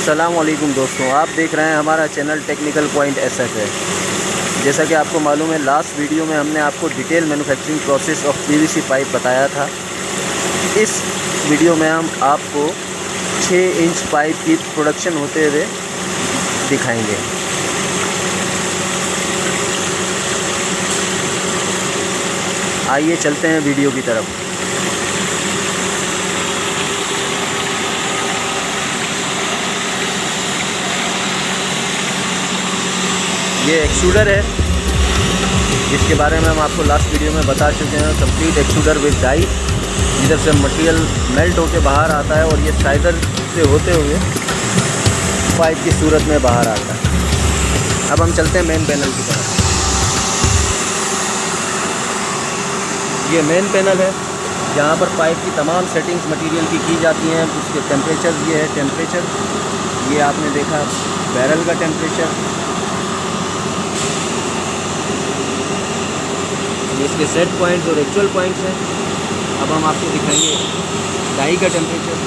अस्सलाम वालेकुम दोस्तों, आप देख रहे हैं हमारा चैनल टेक्निकल पॉइंट SF है। जैसा कि आपको मालूम है, लास्ट वीडियो में हमने आपको detail manufacturing process of PVC pipe बताया था। इस वीडियो में हम आपको 6 इंच पाइप की प्रोडक्शन होते हुए दिखाएंगे। आइए चलते हैं वीडियो की तरफ। ये एक्सट्रूडर है जिसके बारे में हम आपको लास्ट वीडियो में बता चुके हैं। कंप्लीट एक्सट्रूडर विद डाई, जिधर से मटेरियल मेल्ट होकर बाहर आता है और ये साइडर से होते हुए पाइप की सूरत में बाहर आता है। अब हम चलते हैं मेन पैनल की तरफ। ये मेन पैनल है जहाँ पर पाइप की तमाम सेटिंग्स मटेरियल की जाती हैं। उसके टेम्परेचर, ये है टेम्परेचर, ये आपने देखा बैरल का टेम्परेचर, इसके सेट पॉइंट्स और एक्चुअल पॉइंट्स हैं। अब हम आपको दिखाएंगे डाई का टेम्परेचर।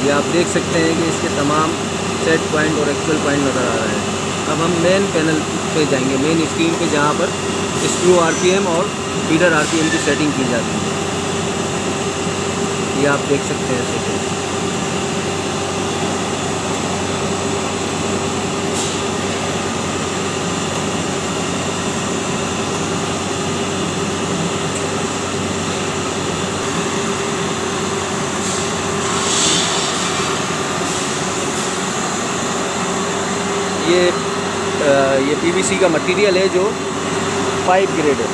ये आप देख सकते हैं कि इसके तमाम सेट पॉइंट और एक्चुअल पॉइंट नज़र आ रहे हैं। अब हम मेन पैनल पे जाएंगे, मेन स्क्रीन पे, जहाँ पर स्क्रू RPM और फीडर RPM की सेटिंग की जाती है। ये आप देख सकते हैं सेटिंग। ये PVC का मटेरियल है जो पाइप ग्रेड है,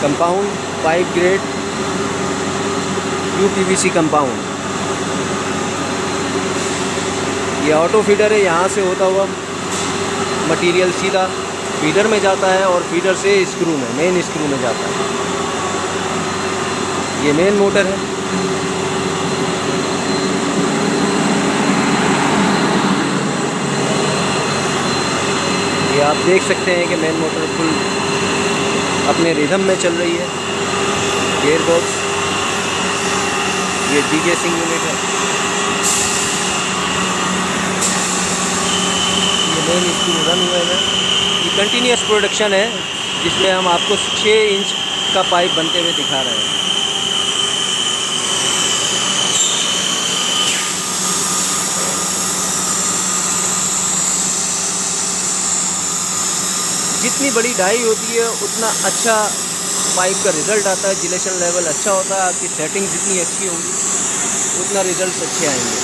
compound pipe grade UPVC compound. ये ऑटो फीडर है, यहाँ से होता हुआ मटेरियल सीधा फीडर में जाता है और फीडर से स्क्रू में, मेन स्क्रू में जाता है। ये मेन मोटर है। ये आप देख सकते हैं कि मेन मोटर फुल अपने रिदम में चल रही है। गियर बॉक्स, ये डीगैसिंग यूनिट है। ये मेन स्क्रू रन हुए हैं। ये कंटिन्यूस प्रोडक्शन है जिसमें हम आपको 6 इंच का पाइप बनते हुए दिखा रहे हैं। जितनी बड़ी डाई होती है उतना अच्छा पाइप का रिज़ल्ट आता है, जिलेशन लेवल अच्छा होता है। आपकी सेटिंग जितनी अच्छी होगी उतना रिज़ल्ट अच्छे आएंगे।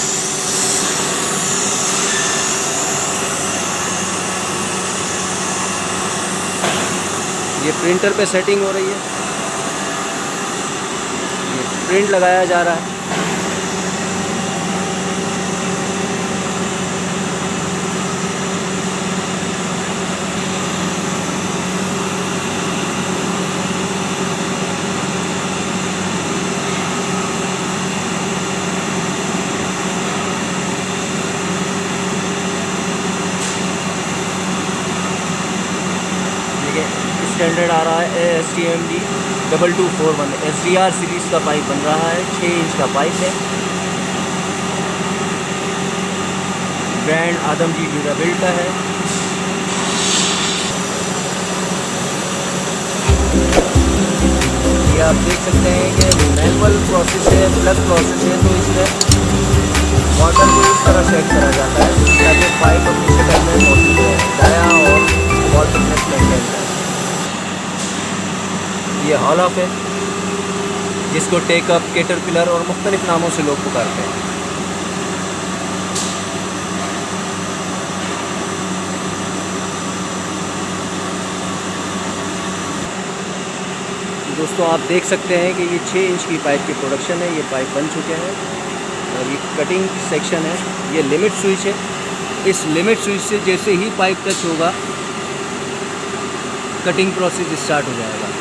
ये प्रिंटर पे सेटिंग हो रही है, ये प्रिंट लगाया जा रहा है। स्टैंडर्ड आ रहा है ASTM D2241 SDR सीरीज़ का पाइप बन रहा है। 6 इंच का पाइप है। ब्रांड आदमजी ड्यूराबिल्ट का है। ये आप देख सकते हैं कि मैनुअल प्रोसेस है, प्लग प्रोसेस है, तो इसमें वाटर को इस तरह सेट करा जाता है ताकि पाइप अपनी शक्ल में मौजूद है, डाया और वॉल थिकनेस मेंटेन है। ये हॉल ऑफ है जिसको टेकअप, कैटरपिलर और मुख्तलिफ नामों से लोग पुकारते हैं। दोस्तों आप देख सकते हैं कि ये 6 इंच की पाइप की प्रोडक्शन है। ये पाइप बन चुके हैं और ये कटिंग सेक्शन है। ये लिमिट स्विच है। इस लिमिट स्विच से जैसे ही पाइप टच होगा कटिंग प्रोसेस स्टार्ट हो जाएगा।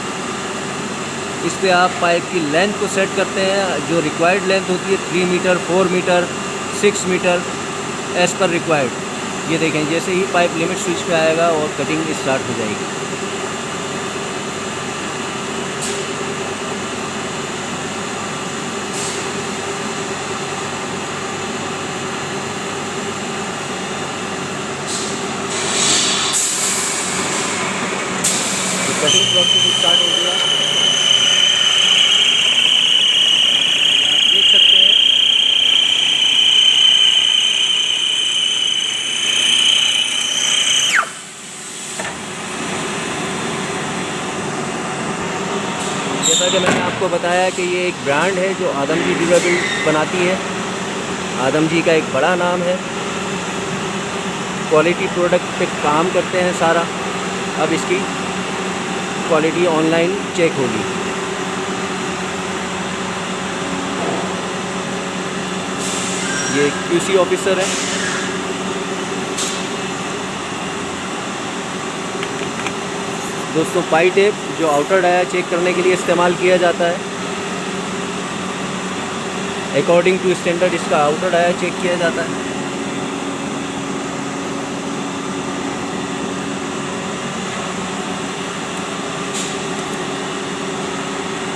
इस पे आप पाइप की लेंथ को सेट करते हैं। जो रिक्वायर्ड लेंथ होती है 3 metre, 4 metre, 6 metre, as per required. ये देखें, जैसे ही पाइप लिमिट स्विच पे आएगा और कटिंग स्टार्ट हो जाएगी। तो कटिंग प्रोसेस स्टार्ट हो गया, आप देख सकते हैं। जैसा कि मैंने आपको बताया कि ये एक ब्रांड है जो आदम जी ड्यूरेबल बनाती है। आदम जी का एक बड़ा नाम है, क्वालिटी प्रोडक्ट पे काम करते हैं सारा। अब इसकी क्वालिटी ऑनलाइन चेक होगी। ये QC ऑफिसर है। दोस्तों, पाई टेप जो आउटर डाया चेक करने के लिए इस्तेमाल किया जाता है, अकॉर्डिंग टू स्टैंडर्ड इसका आउटर डाया चेक किया जाता है।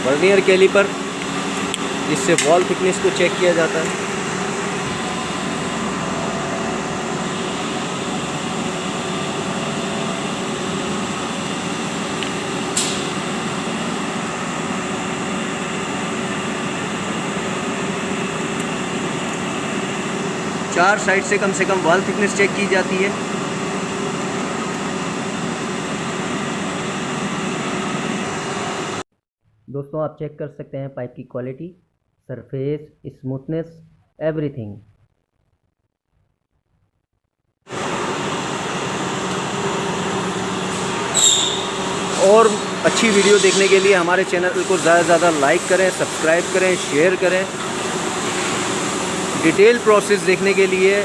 वर्नियर कैलिपर, जिससे वॉल थिकनेस को चेक किया जाता है। चार साइड से कम वॉल थिकनेस चेक की जाती है। दोस्तों, आप चेक कर सकते हैं पाइप की क्वालिटी, सरफेस, स्मूथनेस, एवरीथिंग। और अच्छी वीडियो देखने के लिए हमारे चैनल को ज़्यादा से ज़्यादा लाइक करें, सब्सक्राइब करें, शेयर करें। डिटेल प्रोसेस देखने के लिए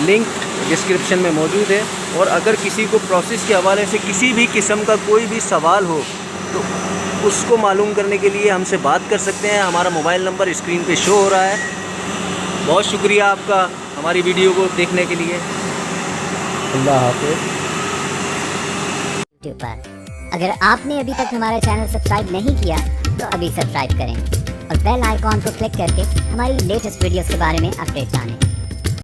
लिंक डिस्क्रिप्शन में मौजूद है। और अगर किसी को प्रोसेस के हवाले से किसी भी किस्म का कोई भी सवाल हो तो उसको मालूम करने के लिए हमसे बात कर सकते हैं। हमारा मोबाइल नंबर स्क्रीन पे शो हो रहा है। बहुत शुक्रिया आपका हमारी वीडियो को देखने के लिए। अल्लाह हाफ़िज़। अगर आपने अभी तक हमारा चैनल सब्सक्राइब नहीं किया तो अभी सब्सक्राइब करें और बेल आइकॉन को क्लिक करके हमारी लेटेस्ट वीडियोस के बारे में अपडेट जानें।